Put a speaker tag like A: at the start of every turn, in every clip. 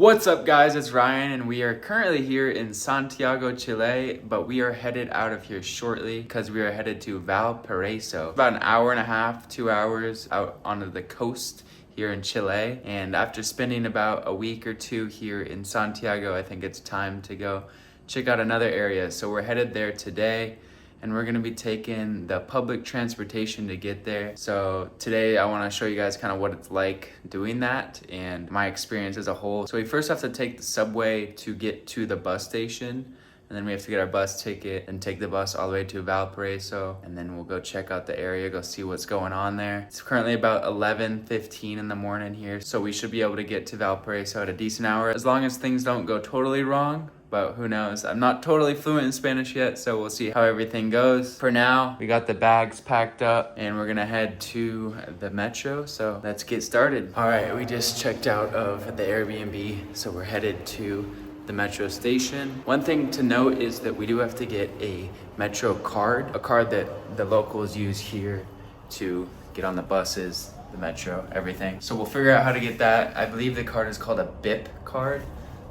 A: What's up guys, it's Ryan and we are currently here in Santiago, Chile, but we are headed out of here shortly because we are headed to Valparaiso. About an hour and a half, 2 hours out onto the coast here in Chile. And after spending about a week or two here in Santiago, I think it's time to go check out another area. So we're headed there today. And we're gonna be taking the public transportation to get there. So today I wanna show you guys kind of what it's like doing that and my experience as a whole. So we first have to take the subway to get to the bus station. And then we have to get our bus ticket and take the bus all the way to Valparaiso. And then we'll go check out the area, go see what's going on there. It's currently about 11:15 in the morning here. So we should be able to get to Valparaiso at a decent hour as long as things don't go totally wrong. But who knows? I'm not totally fluent in Spanish yet, so we'll see how everything goes. For now, we got the bags packed up and we're gonna head to the metro, so let's get started. All right, we just checked out of the Airbnb, so we're headed to the metro station. One thing to note is that we do have to get a metro card, a card that the locals use here to get on the buses, the metro, everything. So we'll figure out how to get that. I believe the card is called a BIP card.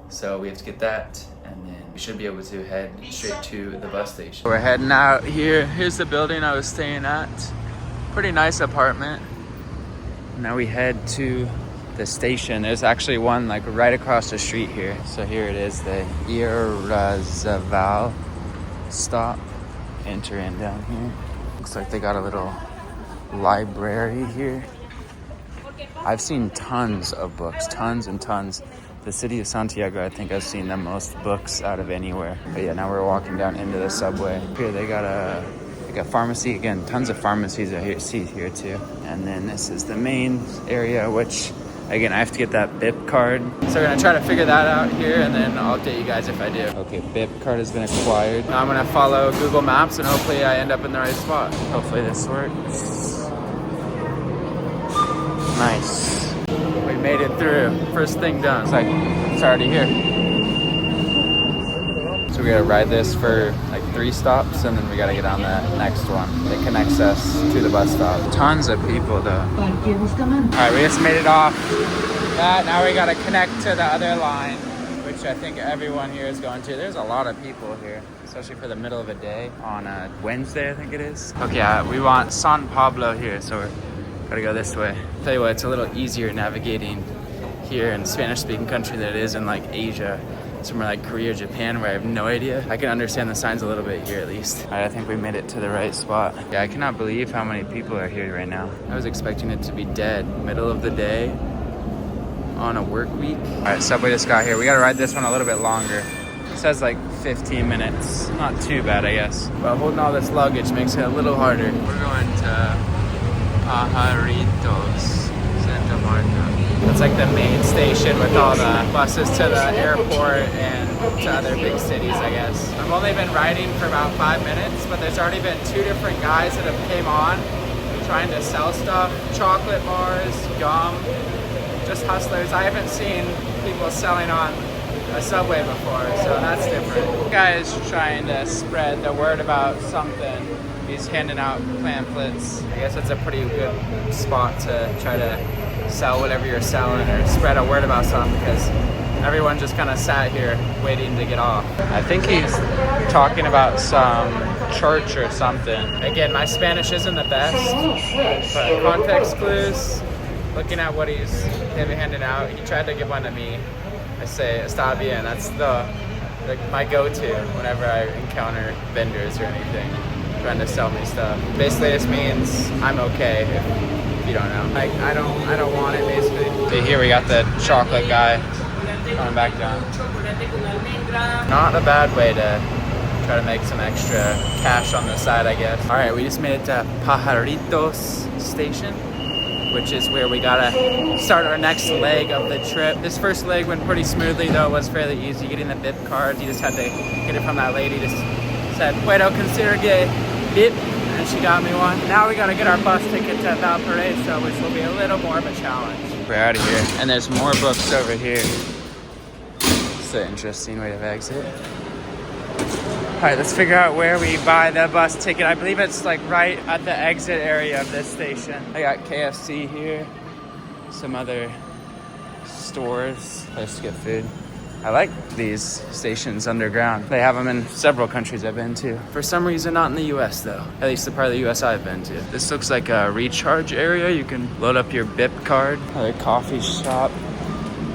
A: So we have to get that, and then we should be able to head straight to the bus station. We're heading out here. Here's the building I was staying at. Pretty nice apartment. Now we head to the station. There's actually one like right across the street here. So here it is, the Irazaval stop. Enter in down here. Looks like they got a little library here. I've seen tons of books, tons and tons. The city of Santiago, I think I've seen the most books out of anywhere. But yeah, now we're walking down into the subway. Here they got a pharmacy. Again, tons of pharmacies I see here too. And then this is the main area, which again, I have to get that BIP card. So we're gonna try to figure that out here and then I'll update you guys if I do. Okay, BIP card has been acquired. Now I'm gonna follow Google Maps and hopefully I end up in the right spot. Hopefully this works. Nice. We made it through. First thing done. It's like, it's already here. So we gotta ride this for like 3 stops and then we gotta get on the next one that connects us to the bus stop. Tons of people though. Alright, we just made it off that. Now we gotta connect to the other line, which I think everyone here is going to. There's a lot of people here, especially for the middle of a day on a Wednesday, I think it is. Okay, we want San Pablo here, so we're gotta go this way. Tell you what, it's a little easier navigating here in Spanish-speaking country than it is in like Asia, somewhere like Korea or Japan where I have no idea. I can understand the signs a little bit here at least. I think we made it to the right spot. Yeah, I cannot believe how many people are here right now. I was expecting it to be dead, middle of the day on a work week. All right, subway just got here. We gotta ride this one a little bit longer. It says like 15 minutes. Not too bad, I guess. But holding all this luggage makes it a little harder. We're going to Pajaritos, Santa Marta. It's like the main station with all the buses to the airport and to other big cities, I guess. I've only been riding for about 5 minutes, but there's already been 2 different guys that have came on trying to sell stuff, chocolate bars, gum, just hustlers. I haven't seen people selling on a subway before, so that's different. The guy is trying to spread the word about something. He's handing out pamphlets. I guess it's a pretty good spot to try to sell whatever you're selling or spread a word about something because everyone just kind of sat here waiting to get off. I think he's talking about some church or something. Again, my Spanish isn't the best, but context clues, looking at what he's handing out, he tried to give one to me. I say, está bien, that's my go-to whenever I encounter vendors or anything trying to sell me stuff. Basically, this means I'm okay if you don't know. Like, I don't want it, basically. So here we got the chocolate guy coming back down. Not a bad way to try to make some extra cash on the side, I guess. All right, we just made it to Pajaritos station, which is where we gotta start our next leg of the trip. This first leg went pretty smoothly though. It was fairly easy getting the BIP card. You just had to get it from that lady. Just said, "Puedo conseguir BIP," and she got me one. Now we gotta get our bus ticket to Valparaiso, which will be a little more of a challenge. We're out of here, and there's more books over here. It's an interesting way to exit. All right, let's figure out where we buy the bus ticket. I believe it's like right at the exit area of this station. I got KFC here, some other stores, place to get food. I like these stations underground. They have them in several countries I've been to. For some reason, not in the US though. At least the part of the US I've been to. This looks like a recharge area. You can load up your BIP card. Another coffee shop.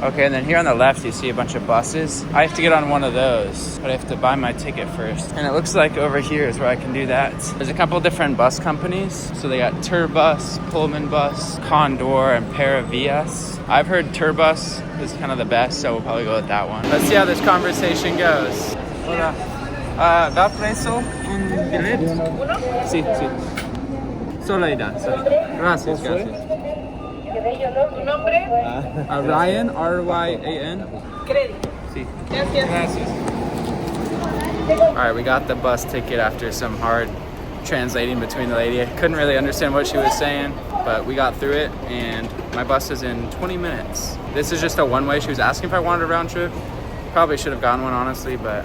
A: Okay, and then here on the left, you see a bunch of buses. I have to get on one of those, but I have to buy my ticket first. And it looks like over here is where I can do that. There's a couple different bus companies. So they got Turbus, Pullman Bus, Condor, and Paravias. I've heard Turbus is kind of the best, so we'll probably go with that one. Let's see how this conversation goes. Hola. Valparaiso, un billet? Sí, sí. Solo idea. Gracias, gracias.
B: ¿Tu nombre?
A: Ryan, R-Y-A-N.
B: Crédito.
A: Sí.
B: Gracias.
A: All right, we got the bus ticket after some hard translating between the lady. I couldn't really understand what she was saying, but we got through it, and my bus is in 20 minutes. This is just a one-way. She was asking if I wanted a round trip. Probably should have gotten one, honestly, but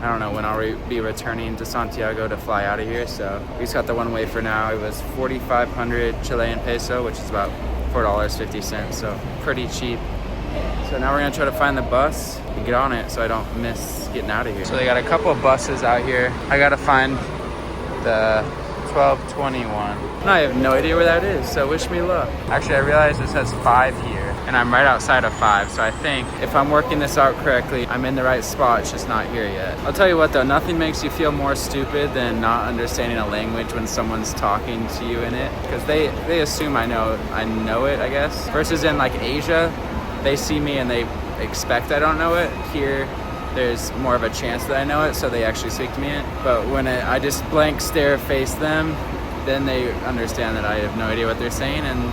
A: I don't know when I'll be returning to Santiago to fly out of here, so we just got the one-way for now. It was 4,500 Chilean peso, which is about $4.50, so pretty cheap. So now we're gonna try to find the bus and get on it so I don't miss getting out of here. So they got a couple of buses out here. I gotta find the 1221. And I have no idea where that is, so wish me luck. Actually, I realized it says 5 here, and I'm right outside of 5, so I think if I'm working this out correctly, I'm in the right spot, it's just not here yet. I'll tell you what though, nothing makes you feel more stupid than not understanding a language when someone's talking to you in it, because they assume I know it, I guess. Versus in like Asia, they see me and they expect I don't know it. Here, there's more of a chance that I know it, so they actually speak to me it. But when I just blank stare face them, then they understand that I have no idea what they're saying, and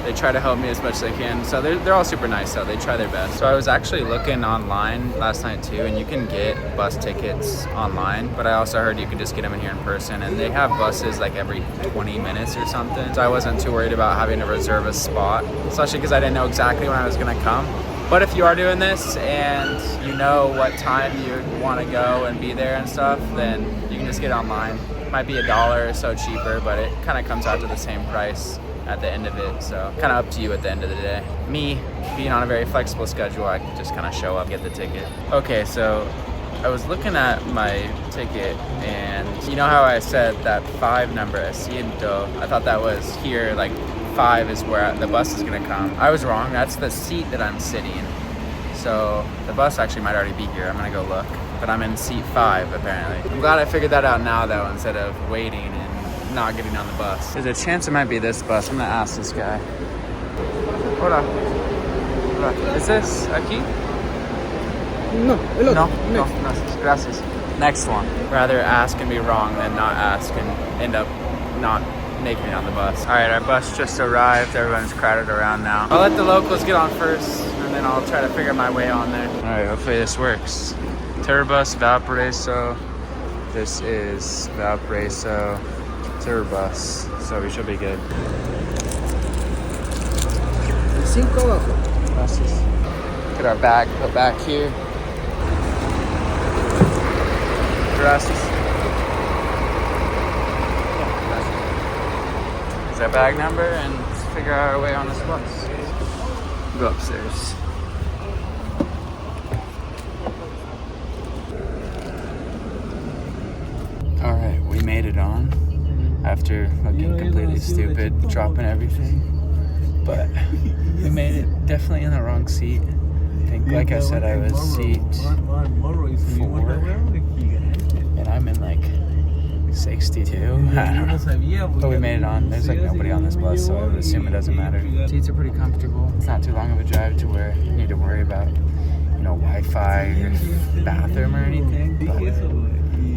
A: they try to help me as much as they can. So they're all super nice, so they try their best. So I was actually looking online last night too, and you can get bus tickets online, but I also heard you can just get them in here in person, and they have buses like every 20 minutes or something. So I wasn't too worried about having to reserve a spot, especially because I didn't know exactly when I was gonna come. But if you are doing this and you know what time you want to go and be there and stuff, then you can just get it online. Might be $1 or so cheaper, but it kind of comes out to the same price at the end of it. So kind of up to you at the end of the day. Me, being on a very flexible schedule, I can just kind of show up, get the ticket. Okay, so I was looking at my ticket, and you know how I said that 5 number, asiento, I thought that was here, like 5 is where the bus is gonna come. I was wrong, that's the seat that I'm sitting. So the bus actually might already be here. I'm gonna go look, but I'm in seat 5 apparently. I'm glad I figured that out now though, instead of waiting and not getting on the bus. There's a chance it might be this bus. I'm gonna ask this guy. Hola. Hola. Is this aquí?
C: No, el otro.
A: No, gracias. Next one. Rather ask and be wrong than not ask and end up not making it on the bus. All right, our bus just arrived. Everyone's crowded around now. I'll let the locals get on first, and then I'll try to figure my way on there. All right, hopefully this works. Turbus, Valparaiso. This is Valparaiso, Turbus. So we should be good.
C: 5 abajo.
A: Gracias. Get our bag put back here. Gracias. Is our bag number, and let's figure out our way on this bus. Go upstairs. All right, we made it on after looking completely stupid, dropping everything. But we made it definitely in the wrong seat. I think, like I said, I was seat 4, and I'm in like 62. I don't know. But we made it on. There's like nobody on this bus, so I would assume it doesn't matter. Seats are pretty comfortable. It's not too long of a drive to where you need to worry about, Wi-Fi or bathroom or anything. But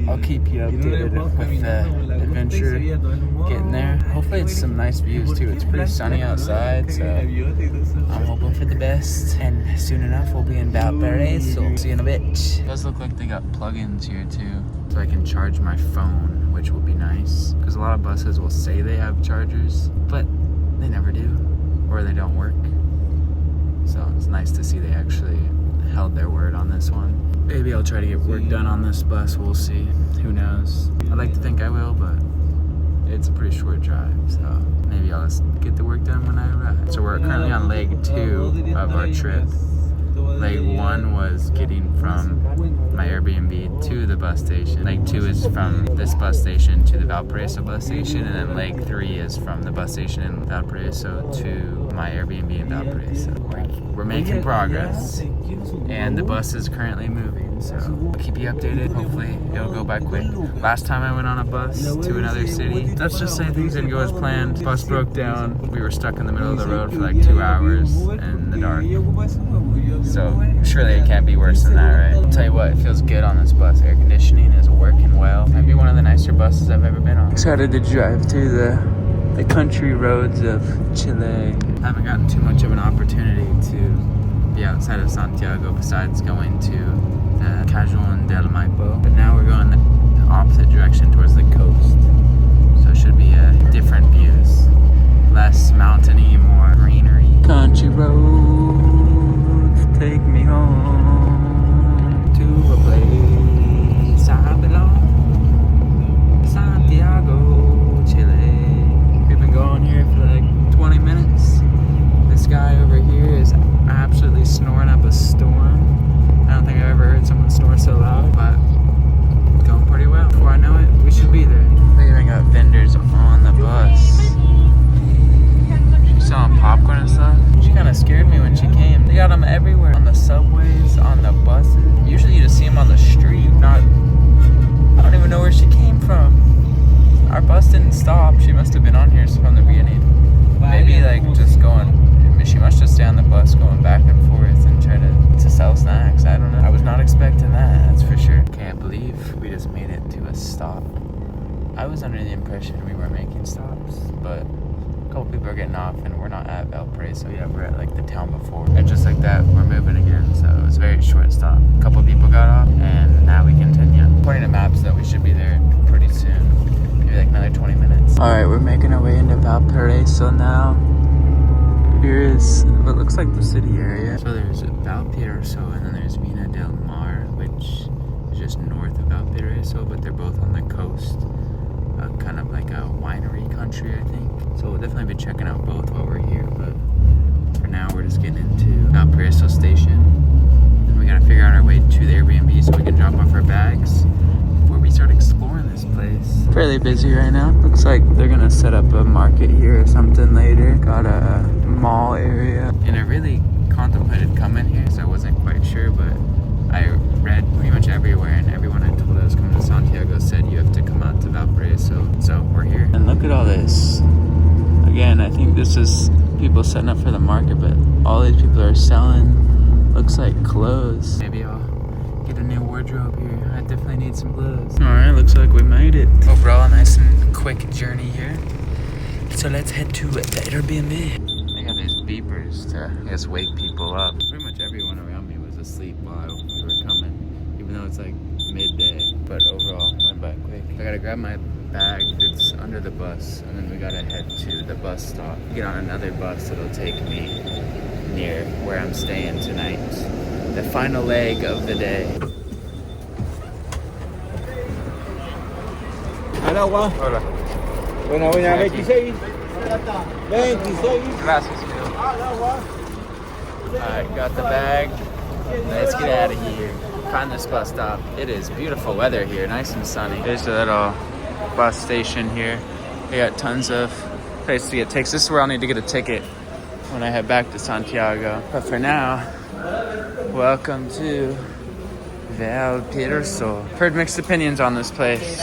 A: I'll keep you updated with the adventure getting there. Hopefully it's some nice views too. It's pretty sunny outside, so I'm hoping for the best. And soon enough we'll be in Valparaiso. See you in a bit. It does look like they got plugins here too, so I can charge my phone, which will be nice. Because a lot of buses will say they have chargers, but they never do, or they don't work. So it's nice to see they actually held their word on this one. Maybe I'll try to get work done on this bus, we'll see. Who knows? I'd like to think I will, but it's a pretty short drive, so maybe I'll just get the work done when I arrive. So we're currently on leg 2 of our trip, Leg 1 was getting from my Airbnb to the bus station. Leg 2 is from this bus station to the Valparaiso bus station, and then leg 3 is from the bus station in Valparaiso to my Airbnb in Valparaiso. We're making progress, and the bus is currently moving, so I'll keep you updated. Hopefully it'll go by quick. Last time I went on a bus to another city, let's just say things didn't go as planned. Bus broke down. We were stuck in the middle of the road for like 2 hours in the dark. So surely it can't be worse than that, right? I'll tell you what, it feels good on this bus. Air conditioning is working well. Might be one of the nicer buses I've ever been on. Excited to drive through the country roads of Chile. I haven't gotten too much of an opportunity to be outside of Santiago besides going to the Cajon del Maipo. But now we're going the opposite direction towards the coast. So it should be different views. Less mountainy, more greenery. Country roads take me home to a place I belong. Santiago, Chile. We've been going here for like 20 minutes. This guy over here is absolutely snoring up a storm. I don't think I've ever heard someone snore so loud, but it's going pretty well. Before I know it, we should be there. They even got vendors on the bus. She's selling popcorn and stuff. She kind of scared me when she came. They got them everywhere. On the subways, on the buses. Usually you just see them on the street. I don't even know where she came from. Our bus didn't stop. She must have been on here from the beginning. Maybe like just going. She must just stay on the bus going back and forth and try to sell snacks. I don't know. I was not expecting that, that's for sure. Can't believe we just made it to a stop. I was under the impression we were making stops, but a couple people are getting off and we're not at Valparaiso yet. We're at like the town before. And just like that, we're moving again. So it was a very short stop. A couple people got off and now we continue. According to maps though, we should be there pretty soon. Maybe like another 20 minutes. All right, we're making our way into Valparaiso now. Here is what looks like the city area. So there's Valparaiso and then there's Vina del Mar, which is just north of Valparaiso, but they're both on the coast. Kind of like a winery country, I think. So we'll definitely be checking out both while we're here, but for now we're just getting into Valparaiso station. And we gotta figure out our way to the Airbnb so we can drop off our bags before we start exploring this place. Fairly busy right now. Looks like they're gonna set up a market here or something later. Got a mall area. And I really contemplated coming here, so I wasn't quite sure, but I read pretty much everywhere and everyone I told I was coming to Santiago said you have to come out to Valparaiso. So we're here. And look at all this. Again, I think this is people setting up for the market, but all these people are selling, looks like clothes. Maybe I'll get a new wardrobe here. I definitely need some clothes. All right, looks like we made it. Overall, a nice and quick journey here. So let's head to the Airbnb. They got these beepers to, I guess, wake people up. Pretty much everyone around me was asleep while we were coming, even though it's like midday. But overall, went by quick. I gotta grab my bag that's under the bus, and then we gotta head to the bus stop. Get on another bus that'll take me near where I'm staying tonight. The final leg of the day.
C: Al agua.
A: Hola.
C: Bueno, voy a 26. 26.
A: Gracias.
C: Al agua.
A: Alright, got the bag. Let's get out of here. Find this bus stop. It is beautiful weather here, nice and sunny. There's a little bus station here. They got tons of places to get tickets. This is where I'll need to get a ticket when I head back to Santiago. But for now, welcome to Valparaiso. Heard mixed opinions on this place,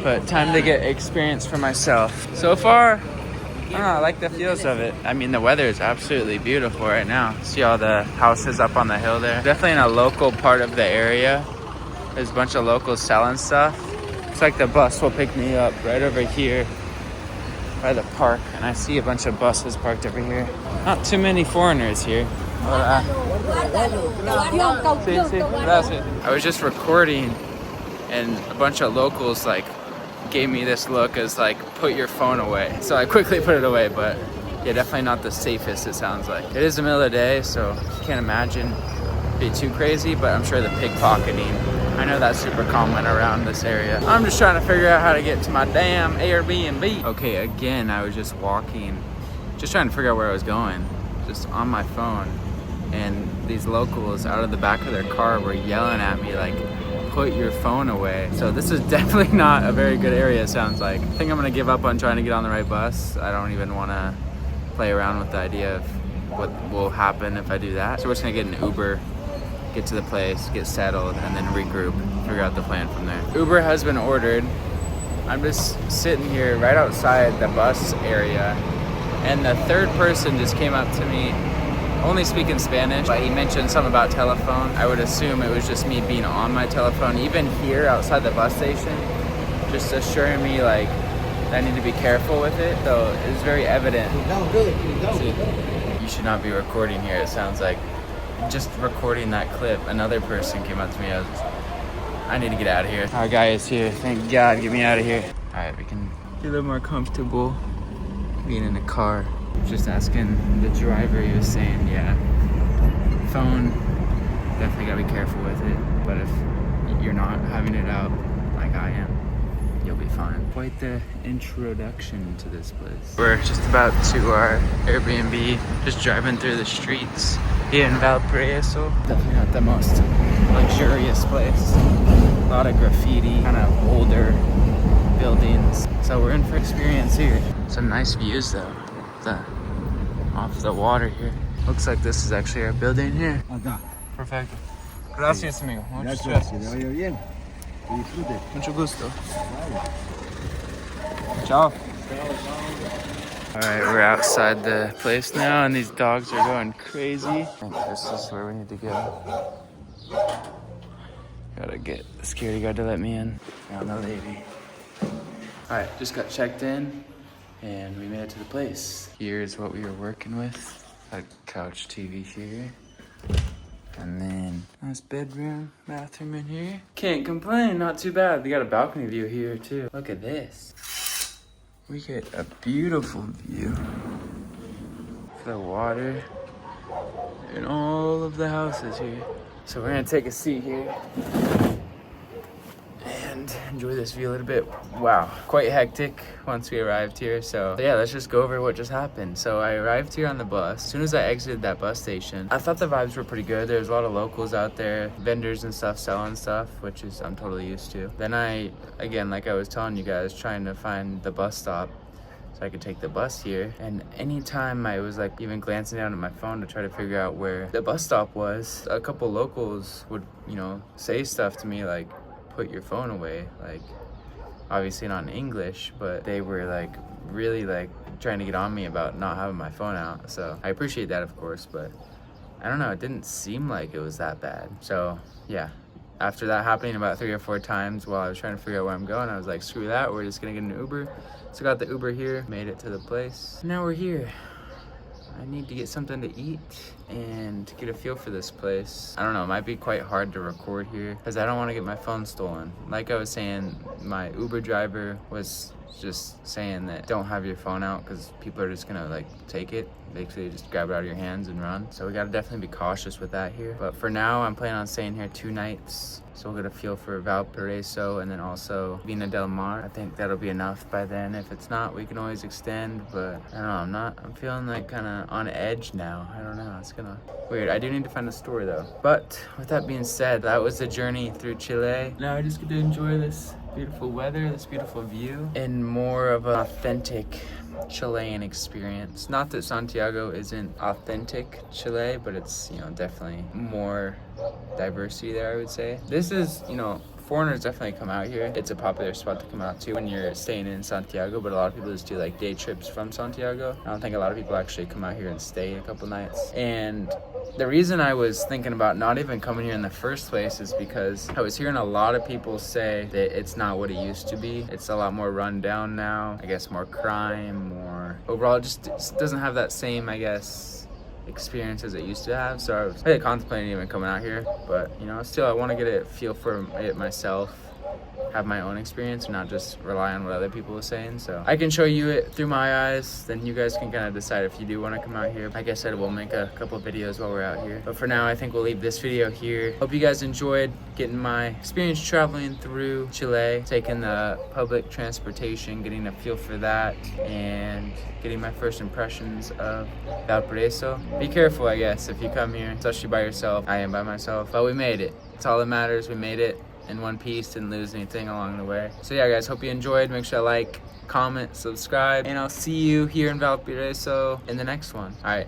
A: but time to get experience for myself. So far, I don't know, I like the feels of it. I mean, the weather is absolutely beautiful right now. See all the houses up on the hill there. Definitely in a local part of the area. There's a bunch of locals selling stuff. Looks like the bus will pick me up right over here by the park. And I see a bunch of buses parked over here. Not too many foreigners here. I was just recording and a bunch of locals like gave me this look as like, put your phone away. So I quickly put it away, but yeah, definitely not the safest, it sounds like. It is the middle of the day, so can't imagine it'd be too crazy, but I'm sure the pickpocketing, I know that's super common around this area. I'm just trying to figure out how to get to my damn Airbnb. Okay, again, I was just walking, just trying to figure out where I was going, just on my phone. and these locals out of the back of their car were yelling at me like, put your phone away. So this is definitely not a very good area, it sounds like. I think I'm gonna give up on trying to get on the right bus. I don't even wanna play around with the idea of what will happen if I do that. So we're just gonna get an Uber, get to the place, get settled, and then regroup, figure out the plan from there. Uber has been ordered. I'm just sitting here right outside the bus area, and the third person just came up to me, only speaking Spanish, but he mentioned something about telephone. I would assume it was just me being on my telephone, even here outside the bus station, just assuring me like I need to be careful with it. So it's very evident. You should not be recording here, it sounds like. Just recording that clip, another person came up to me. I need to get out of here. Our guy is here, thank God, get me out of here. All right, we can get a little more comfortable being in the car. Just asking the driver, he was saying, yeah, phone, definitely gotta be careful with it. But if you're not having it out like I am, you'll be fine. Quite the introduction to this place. We're just about to our Airbnb, just driving through the streets here in Valparaiso. Definitely not the most luxurious place. A lot of graffiti, kind of older buildings. So we're in for experience here. Some nice views though, off the water here. Looks like this is actually our building here.
C: Acá.
A: Perfecto. Gracias, amigo. Muchas
C: Gracias, que
A: gracias.
C: le vaya bien. Que disfrute.
A: Mucho gusto. Ciao. Alright, we're outside the place now, and these dogs are going crazy. I think this is where we need to go. Gotta get the security guard to let me in. Found the lady. Alright, just got checked in, and we made it to the place. Here's what we were working with. A couch TV here. And then nice bedroom, bathroom in here. Can't complain, not too bad. They got a balcony view here too. Look at this. We get a beautiful view of the water and all of the houses here. So we're gonna take a seat here and enjoy this view a little bit. Wow, quite hectic once we arrived here. So yeah, let's just go over what just happened. So I arrived here on the bus. As soon as I exited that bus station, I thought the vibes were pretty good. There's a lot of locals out there, vendors and stuff selling stuff, which is I'm totally used to. Then again, like I was telling you guys, trying to find the bus stop so I could take the bus here. And anytime I was like even glancing down at my phone to try to figure out where the bus stop was, a couple locals would, you know, say stuff to me like, put your phone away, like obviously not in English, but they were like really like trying to get on me about not having my phone out. So I appreciate that, of course, but I don't know, it didn't seem like it was that bad. So yeah, after that happening about 3 or 4 times while I was trying to figure out where I'm going, I was like, screw that, we're just gonna get an Uber. So got the Uber here, made it to the place. Now we're here. I need to get something to eat and to get a feel for this place. I don't know, it might be quite hard to record here because I don't want to get my phone stolen. Like I was saying, my Uber driver was just saying that don't have your phone out because people are just gonna like take it, basically just grab it out of your hands and run. So we gotta definitely be cautious with that here. But for now, I'm planning on staying here 2 nights. So we'll get a feel for Valparaiso and then also Vina del Mar. I think that'll be enough by then. If it's not, we can always extend, but I don't know, I'm feeling like kind of on edge now. I don't know, it's gonna weird. I do need to find a store though. But with that being said, that was the journey through Chile. Now I just get to enjoy this beautiful weather, this beautiful view, and more of an authentic Chilean experience. Not that Santiago isn't authentic Chile, but it's, you know, definitely more diversity there, I would say. This is, you know, foreigners definitely come out here. It's a popular spot to come out to when you're staying in Santiago, but a lot of people just do like day trips from Santiago. I don't think a lot of people actually come out here and stay a couple nights. And the reason I was thinking about not even coming here in the first place is because I was hearing a lot of people say that it's not what it used to be. It's a lot more run down now. I guess more crime, more overall, it just doesn't have that same, I guess, experience as it used to have. So I was really contemplating even coming out here, but you know, still I want to get a feel for it myself have my own experience and not just rely on what other people are saying. So I can show you it through my eyes, then you guys can kind of decide if you do want to come out here. Like I said, we'll make a couple videos while we're out here, but for now I think we'll leave this video here. Hope you guys enjoyed getting my experience traveling through Chile, taking the public transportation, getting a feel for that, and getting my first impressions of Valparaiso. Be careful, I guess, if you come here, especially by yourself. I am by myself, but we made it. It's all that matters. We made it in one piece, didn't lose anything along the way. So yeah, guys, hope you enjoyed. Make sure to like, comment, subscribe, and I'll see you here in Valparaiso in the next one. All right.